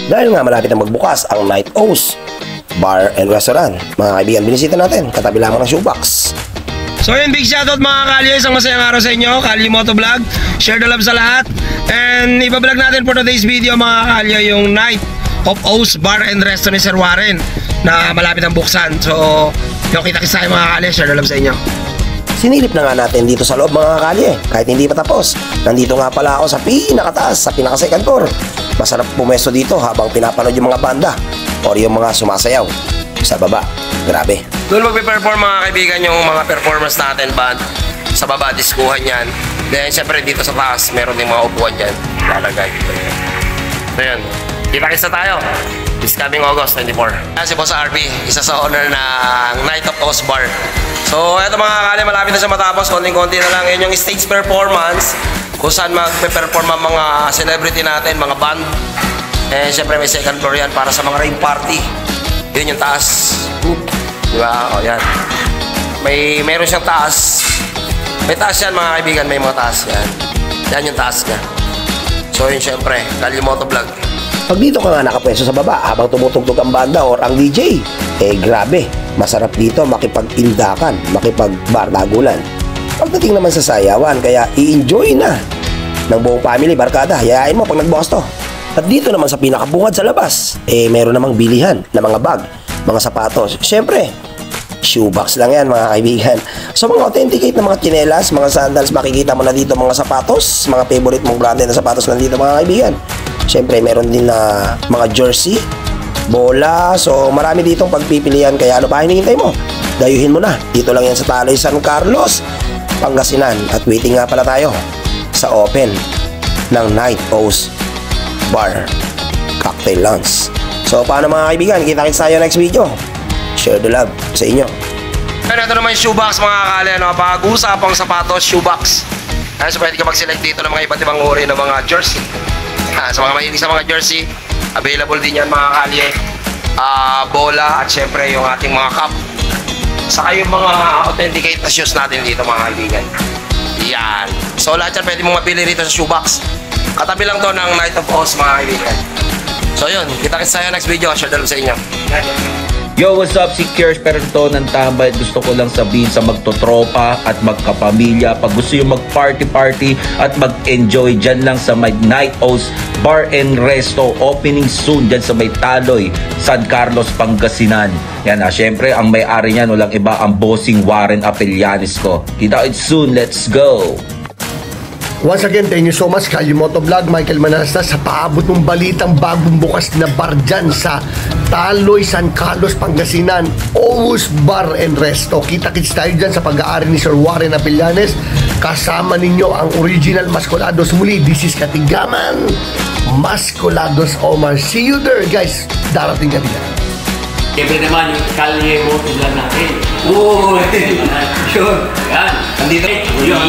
Dahil nga malapit na magbukas ang Night O's Bar and Restaurant. Mga kaibigan, binisita natin, katabi lamang ng shoebox. So yun, big shoutout mga kalye, isang masayang araw sa inyo. Kalye Moto Vlog, share the love sa lahat. And ibablog natin for today's video mga kalye yung Night of O's Bar and Restaurant ni Sir Warren na malapit ang buksan. So yung kita-kits tayo mga kalye, share the love sa inyo. Sinilip na nga natin dito sa loob mga kalye, kahit hindi pa tapos. Nandito nga pala ako sa pinakataas, sa pinaka-second floor. Masarap pumesto dito habang pinapanood yung mga banda o yung mga sumasayaw sa baba. Grabe. Doon magpe-perform mga kaibigan yung mga performance natin band. Sa baba, diskuhan yan. Then syempre dito sa taas, meron din mga upuan dyan. Lalagay. So yun, kita-kits na tayo. This coming August 24. Si Boss RP, isa sa owner ng Night of O's Bar. So eto mga kali, malapit na siya matapos. Konting-konti na lang. Yun yung stage performance kung saan magpe-perform ang mga celebrity natin, mga band. Eh syempre may second floor yan para sa mga rave party. Yun yung taas. Diba? O yan. Meron siyang taas. May taas yan mga kaibigan, may mga taas yan. Yan yung taas niya. So yun syempre, Kalye Moto Vlog. Pag dito ka nga nakapwesto sa baba habang tumutugtog ang banda or ang DJ, eh grabe, masarap dito makipag-indakan, makipag-bardagulan. Pagdating naman sa sayawan, kaya i-enjoy na ng buong family, barkada, hayain mo pag nagbukas to. At dito naman sa pinakabungad sa labas, eh meron namang bilihan na mga bag, mga sapatos. Siyempre, shoebox lang yan mga kaibigan. So mga authenticate na mga tsinelas, mga sandals, makikita mo na dito mga sapatos, mga favorite mong branded na sapatos nandito mga kaibigan. Siyempre meron din na mga jersey, bola, so marami ditong pagpipilian. Kaya ano pa hinihintay mo? Dayuhin mo na. Dito lang yan sa Taloy, San Carlos, Pangasinan. At waiting nga pala tayo sa open ng Night O's Bar Cocktail Lounge. So paano mga kaibigan, kita-kits tayo next video. Share the love sa inyo. And ito naman yung shoebox mga kakali, ano, pag-usapang sapatos, shoebox. So pwede ka mag-select dito ng mga iba't ibang uri ng mga jersey. Sa mga mahilig sa mga jersey, available din yan mga kalye. Bola at syempre yung ating mga cup. Saka yung mga authenticate na shoes natin dito mga kaibigan. Yan. So lahat yan pwede mong mapili rito sa shoebox. Katabi lang to ng Night of O's mga kaibigan. So yun, kita-kits tayo next video. Share the love sa inyo. Yo, what's up? Si Kiers Perto ng Tambay. Gusto ko lang sabihin sa magtotropa at magkapamilya, pag gusto yung mag-party-party at mag-enjoy, dyan lang sa may Night O's Bar and Resto. Opening soon dyan sa may Taloy, San Carlos, Pangasinan. Yan syempre ang may-ari niyan, walang iba, ang bossing Warren Apelianis ko. Kita-kits soon. Let's go! Once again, thank you so much, Kalye Moto Vlog, Michael Manastas, sa paabot ng balitang bagong bukas na bar dyan sa Taloy, San Carlos, Pangasinan, O's Bar and Resto. Kita-kits tayo dyan sa pag-aari ni Sir Warren Apelianis. Kasama ninyo ang original Mascolados muli. This is Katigaman Mascolados Omar. See you there, guys. Darating kami dyan. Siyempre naman yung Kalye Moto Vlog natin. Oo, sure. Yan. Andito. Yam.